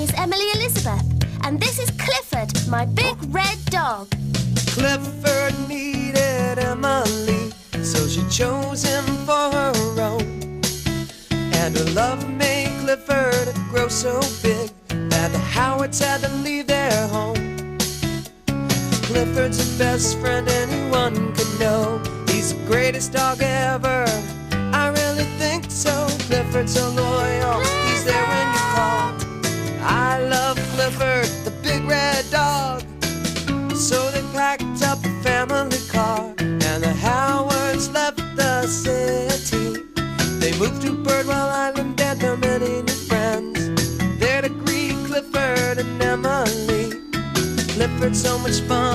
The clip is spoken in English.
is Emily Elizabeth, and this is Clifford, my big red dog. Clifford needed Emily, so she chose him for her own. And her love made Clifford grow so big that the Howards had to leave their home. Clifford's the best friend anyone could know. He's the greatest dog ever, I really think so. Clifford's so loyal, he's there when you call. I love Clifford, the big red dog. So they packed up a family car, and the Howards left the city. They moved to Birdwell Island and their many new friends, there to greet Clifford and Emily. Clifford's so much fun,